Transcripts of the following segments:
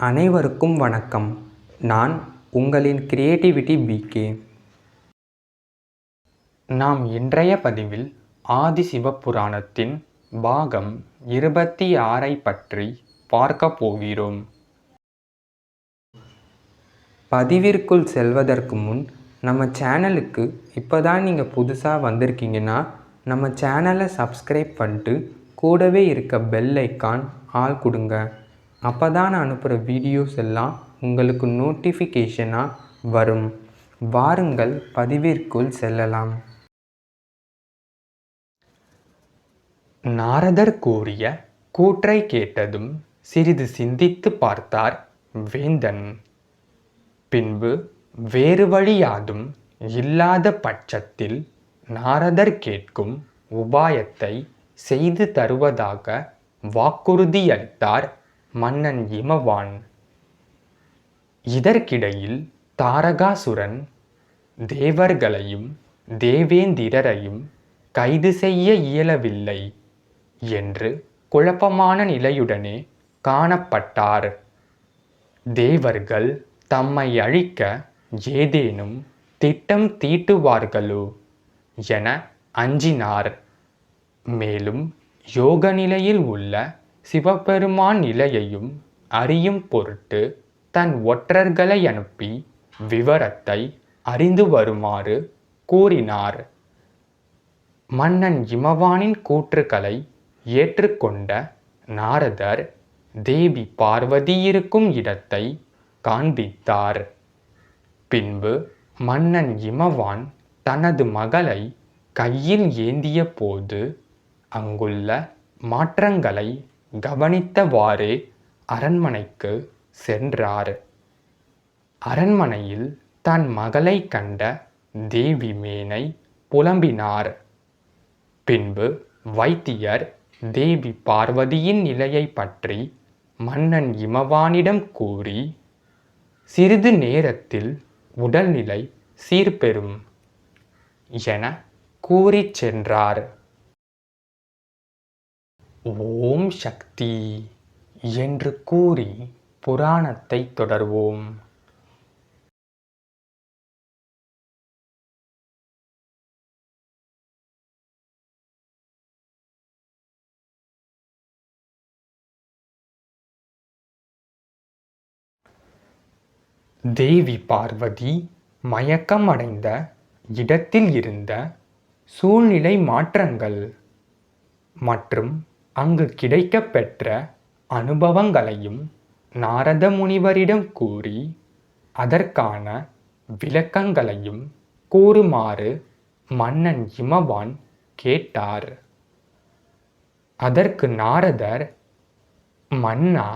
அனைவருக்கும் வணக்கம். நான் உங்களின் கிரியேட்டிவிட்டி பிகே. நாம் இன்றைய பதிவில் ஆதி சிவபுராணத்தின் பாகம் 26 பற்றி பார்க்க போகிறோம். பதிவிற்குள் செல்வதற்கு முன் நம்ம சேனலுக்கு இப்போதான் நீங்கள் புதுசாக வந்திருக்கீங்கன்னா நம்ம சேனலை சப்ஸ்கிரைப் பண்ணிட்டு கூடவே இருக்க பெல் ஐக்கான் ஆல் கொடுங்க. அப்போ தான் நான் அனுப்புகிற வீடியோஸ் எல்லாம் உங்களுக்கு நோட்டிஃபிகேஷனாக வரும். வாருங்கள் பதிவிற்குள் செல்லலாம். நாரதர் கூறிய கூற்றை கேட்டதும் சிறிது சிந்தித்து பார்த்தார் வேந்தன். பின்பு வேறு வழியாதும் இல்லாத பட்சத்தில் நாரதர் கேட்கும் உபாயத்தை செய்து தருவதாக வாக்குறுதியளித்தார் மன்னன் இமவான். இதற்கிடையில் தாரகாசுரன் தேவர்களையும் தேவேந்திரரையும் கைது செய்ய இயலவில்லை என்று குழப்பமான நிலையுடனே காணப்பட்டார். தேவர்கள் தம்மை அழிக்க ஏதேனும் திட்டம் தீட்டுவார்களோ என அஞ்சினார். மேலும் யோக நிலையில் உள்ள சிவபெருமான் நிலையையும் அறியும் பொருட்டு தன் ஒற்றர்களை அனுப்பி விவரத்தை அறிந்து வருமாறு கூறினார். மன்னன் இமவானின் கூற்றுக்களை ஏற்றுக்கொண்ட நாரதர் தேவி பார்வதி இருக்கும் இடத்தை காண்பித்தார். பின்பு மன்னன் இமவான் தனது மகளை கையில் ஏந்திய போது அங்குள்ள மாற்றங்களை கவனித்தவாறே அரண்மனைக்கு சென்றார். அரண்மனையில் தன் மகளை கண்ட தேவி மேனை புலம்பினார். பின்பு வைத்தியர் தேவி பார்வதியின் நிலையை பற்றி மன்னன் இமவானிடம் கூறி சிறிது நேரத்தில் உடல்நிலை சீர்பெறும் என கூறிச் சென்றார். ஓம் சக்தி என்று கூறி புராணத்தை தொடர்வோம். தேவி பார்வதி மயக்கம் அடைந்த இடத்தில் இருந்த சூழ்நிலை மாற்றங்கள் மற்றும் அங்கு கிடைக்கப்பெற்ற அனுபவங்களையும் நாரத முனிவரிடம் கூறி அதற்கான விளக்கங்களையும் கூறுமாறு மன்னன் இமவான் கேட்டார். அதற்கு நாரதர், மன்னா,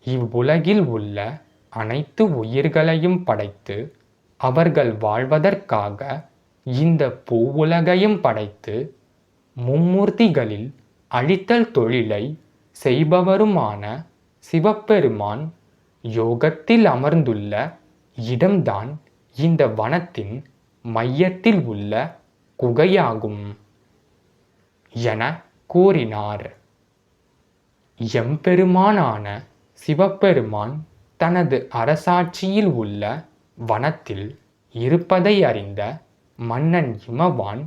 இவ்வுலகில் உள்ள அனைத்து உயிர்களையும் படைத்து அவர்கள் வாழ்வதற்காக இந்த பூவுலகையும் படைத்து மும்மூர்த்திகளில் அழித்தல் தொழிலை செய்பவருமான சிவபெருமான் யோகத்தில் அமர்ந்துள்ள இடம்தான் இந்த வனத்தின் மையத்தில் உள்ள குகையாகும் என கூறினார். எம்பெருமானான சிவபெருமான் தனது அரசாட்சியில் உள்ள வனத்தில் இருப்பதை அறிந்த மன்னன் இமவான்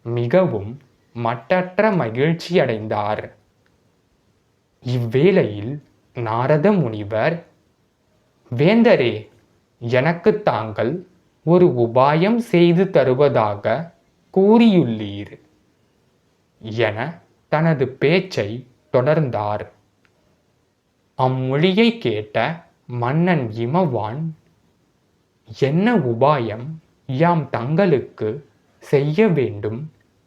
மிகவும் மட்டற்ற மகிழ்ச்சியடைந்தார். இவ்வேளையில் நாரத முனிவர், வேந்தரே, எனக்கு தாங்கள் ஒரு உபாயம் செய்து தருவதாக கூறியுள்ளீர் என தனது பேச்சை தொடர்ந்தார். அம்மொழியை கேட்ட மன்னன் இமவான், என்ன உபாயம் யாம் தங்களுக்கு செய்ய வேண்டும்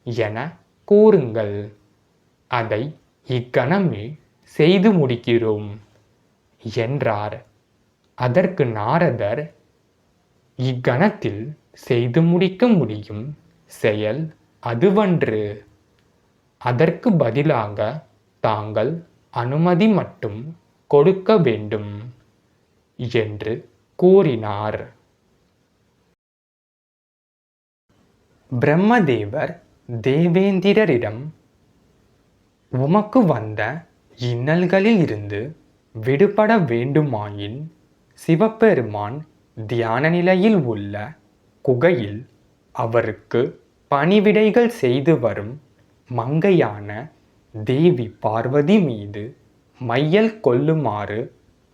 என கூறுங்கள், அதை இக்கணமே செய்து முடிக்கிறோம் என்றார். அதற்கு நாரதர், இக்கணத்தில் செய்து முடிக்க முடியும் செயல் அதுவன்று. அதற்கு பதிலாக தாங்கள் அனுமதி மட்டும் கொடுக்க வேண்டும் என்று கூறினார். பிரம்மதேவர் தேவேந்திரரிடம், உமக்கு வந்த இன்னல்களில் இருந்து விடுபட வேண்டுமாயின் சிவபெருமான் தியான நிலையில் உள்ள குகையில் அவருக்கு பணிவிடைகள் செய்து வரும் மங்கையான தேவி பார்வதி மீது மையல் கொள்ளுமாறு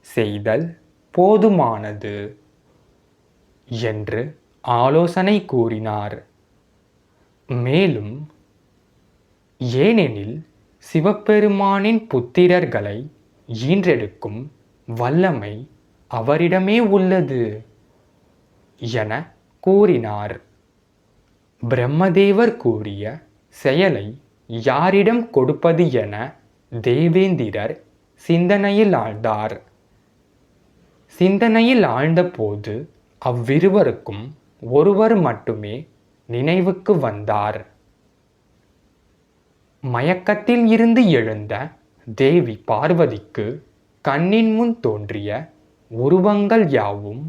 செய்தல் போதுமானது என்று ஆலோசனை கூறினார். மேலும், ஏனெனில் சிவபெருமானின் புத்திரர்களை ஈன்றெடுக்கும் வல்லமை அவரிடமே உள்ளது என கூறினார். பிரம்மதேவர் கூறிய செயலை யாரிடம் கொடுப்பது என தேவேந்திரர் சிந்தனையில் ஆழ்ந்தார். சிந்தனையில் ஆழ்ந்தபோது அவ்விருவருக்கும் ஒருவர் மட்டுமே நினைவுக்கு வந்தார். மயக்கத்தில் இருந்து எழுந்த தேவி பார்வதிக்கு கண்ணின் முன் தோன்றிய உருவங்கள் யாவும்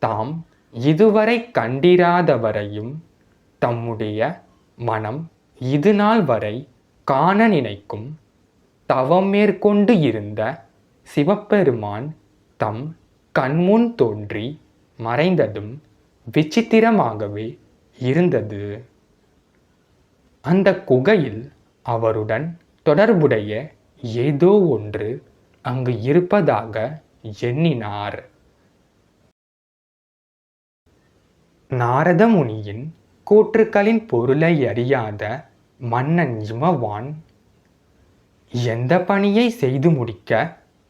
தாம் இதுவரை கண்டிராதவரையும் தம்முடைய மனம் இதுநாள் வரை காண நினைக்கும் தவம் மேற்கொண்டு இருந்த சிவபெருமான் தம் கண்முன் தோன்றி மறைந்ததும் விசித்திரமாகவே இருந்தது. அந்த குகையில் அவருடன் தொடர்புடைய ஏதோ ஒன்று அங்கு இருப்பதாக எண்ணினார். நாரத முனியின் கூற்றுக்களின் பொருளை அறியாத மன்னன் இமவான், எந்த பணியை செய்து முடிக்க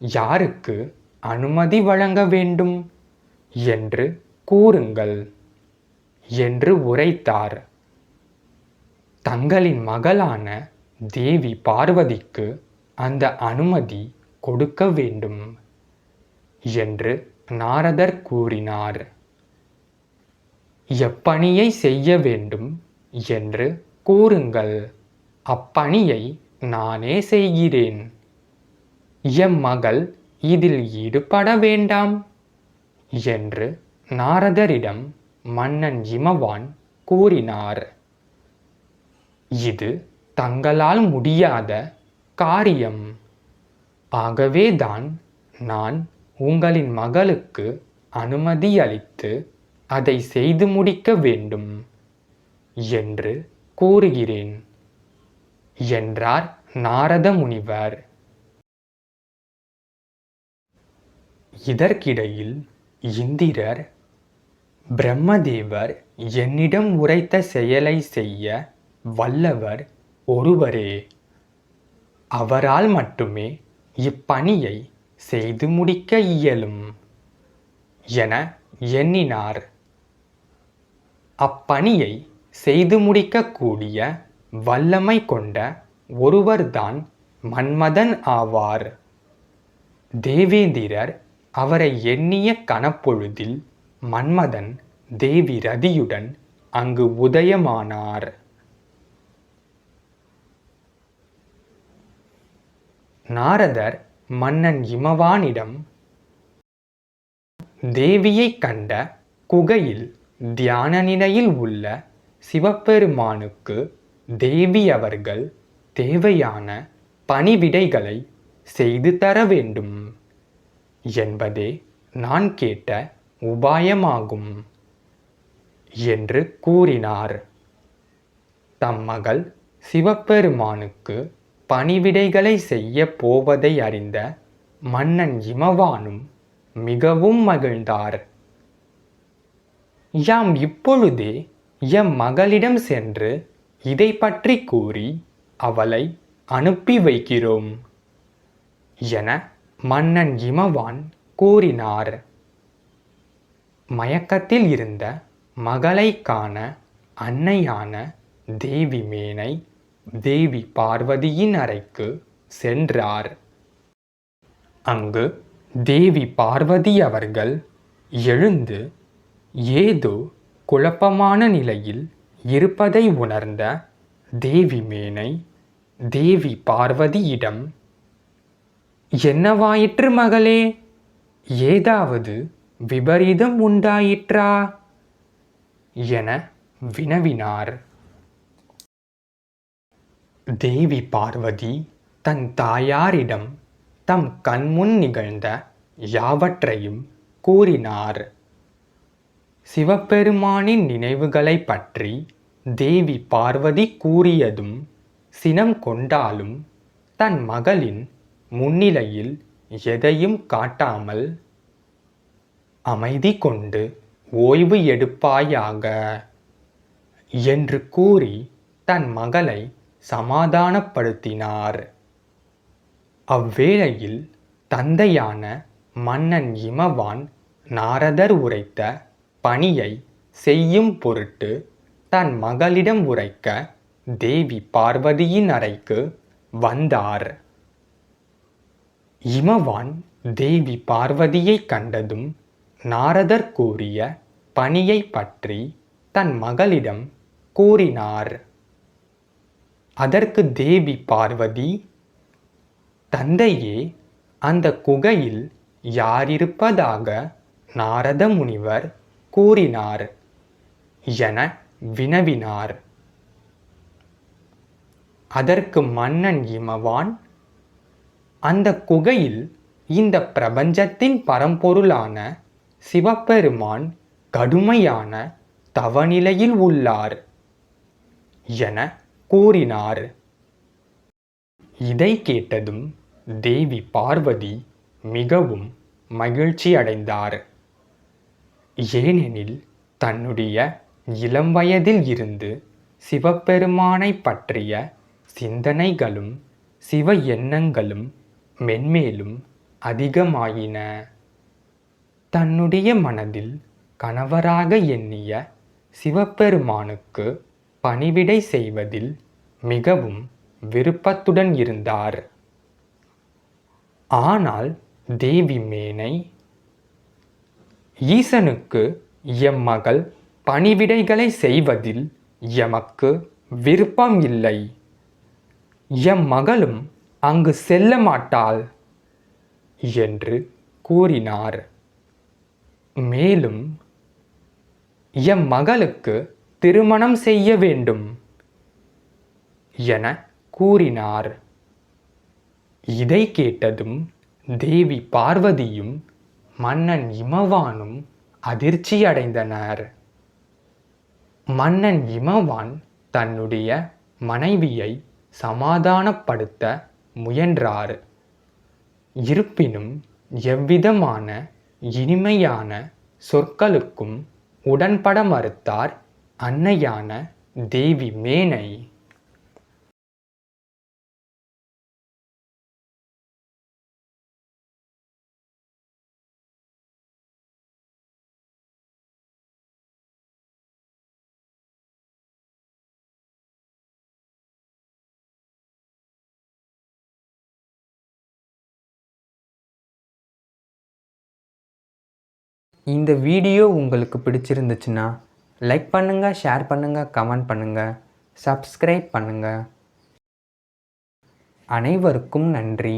யாருக்கு அனுமதி வழங்க வேண்டும் என்று கூறுங்கள் என்று உரைத்தார். தங்களின் மகளான தேவி பார்வதிக்கு அந்த அனுமதி கொடுக்க வேண்டும் என்று நாரதர் கூறினார். எப்பணியை செய்ய வேண்டும் என்று கூறுங்கள், அப்பணியை நானே செய்கிறேன். எம் மகள் இதில் ஈடுபட வேண்டாம் என்று நாரதரிடம் மன்னன் இமவான் கூறினார். இது தங்களால் முடியாத காரியம். ஆகவேதான் நான் உங்களின் மகளுக்கு அனுமதி அளித்து அதை செய்து முடிக்க வேண்டும் என்று கூறுகிறேன் என்றார் நாரத முனிவர். இதற்கிடையில் இந்திரர், பிரம்மதேவர் என்னிடம் உரைத்த செயலை செய்ய வல்லவர் ஒருவரே, அவரால் மட்டுமே இப்பணியை செய்து முடிக்க இயலும் என எண்ணினார். அப்பணியை செய்து முடிக்கக்கூடிய வல்லமை கொண்ட ஒருவர்தான் மன்மதன் ஆவார். தேவேந்திரர் அவரை எண்ணிய கணப்பொழுதில் மன்மதன் தேவி ரதியுடன் அங்கு உதயமானார். நாரதர் மன்னன் இமவானிடம், தேவியை கண்ட குகையில் தியான நிலையில் உள்ள சிவபெருமானுக்கு தேவி அவர்கள் தேவையான பணிவிடைகளை செய்து தர வேண்டும் என்பதே நான் கேட்ட உபாயமாகும் என்று கூறினார். தம் மகள் சிவபெருமானுக்கு பணிவிடைகளை செய்ய போவதை அறிந்த மன்னன் இமவானும் மிகவும் மகிழ்ந்தார். யாம் இப்பொழுதே எம் மகளிடம் சென்று இதை பற்றி கூறி அவளை அனுப்பி வைக்கிறோம் என மன்னன் இமவான் கூறினார். மயக்கத்தில் இருந்த மகளை காண அன்னையான தேவி மேனை தேவி பார்வதியின் அறைக்கு சென்றார். அங்கு தேவி பார்வதி அவர்கள் எழுந்து ஏதோ குழப்பமான நிலையில் இருப்பதை உணர்ந்த தேவி மேனை தேவி பார்வதியிடம், என்னவாயிற்று மகளே, ஏதாவது விபரீதம் உண்டாயிற்றா என வினவினார். தேவி பார்வதி தன் தாயாரிடம் தம் கண்முன் நிகழ்ந்த யாவற்றையும் கூறினார். சிவபெருமானின் நினைவுகளைப் பற்றி தேவி பார்வதி கூறியதும் சினம் கொண்டாலும் தன் மகளின் முன்னிலையில் எதையும் காட்டாமல் அமைதி கொண்டு ஓய்வு எடுப்பாயாக என்று கூறி தன் மகளை சமாதானப்படுத்தினார். அவ்வேளையில் தந்தையான மன்னன் இமவான் நாரதர் உரைத்த பணியை செய்யும் பொருட்டு தன் மகளிடம் உரைக்க தேவி பார்வதியின் அறைக்கு வந்தார். இமவான் தேவி பார்வதியை கண்டதும் நாரதர் கூறிய பணியை பற்றி தன் மகளிடம் கூறினார். அதற்கு தேவி பார்வதி, தந்தையே, அந்த குகையில் யாரிருப்பதாக நாரத முனிவர் கூறினார் என வினவினார். அதற்கு மன்னன் இமவான், அந்த குகையில் இந்த பிரபஞ்சத்தின் பரம்பொருளான சிவபெருமான் கடுமையான தவநிலையில் உள்ளார் என கூறினார். இதை கேட்டதும் தேவி பார்வதி மிகவும் மகிழ்ச்சி அடைந்தார். ஏனெனில் தன்னுடைய இளம் வயதில் இருந்து சிவபெருமானை பற்றிய சிந்தனைகளும் சிவ எண்ணங்களும் மென்மேலும் அதிகமாயின. தன்னுடைய மனதில் கணவராக எண்ணிய சிவபெருமானுக்கு பணிவிடை செய்வதில் மிகவும் விருப்பத்துடன் இருந்தார். ஆனால் தேவி மேனை, ஈசனுக்கு எம் மகள் பணிவிடைகளை செய்வதில் எமக்கு விருப்பம் இல்லை. எம் மகளும் அங்கு செல்ல மாட்டாள் என்று கூறினார். மேலும் எம் மகளுக்கு திருமணம் செய்ய வேண்டும் என கூறினார். இதை கேட்டதும் தேவி பார்வதியும் மன்னன் இமவானும் அதிர்ச்சி அடைந்தனர். மன்னன் இமவான் தன்னுடைய மனைவியை சமாதானப்படுத்த முயன்றார். இருப்பினும் எவ்விதமான இனிமையான சொற்களுக்கும் உடன்பட மறுத்தார் அன்னையான தேவி மேனை. இந்த வீடியோ உங்களுக்கு பிடிச்சிருந்துச்சுன்னா லைக் பண்ணுங்கள், ஷேர் பண்ணுங்கள், கமெண்ட் பண்ணுங்கள், சப்ஸ்கிரைப் பண்ணுங்கள். அனைவருக்கும் நன்றி.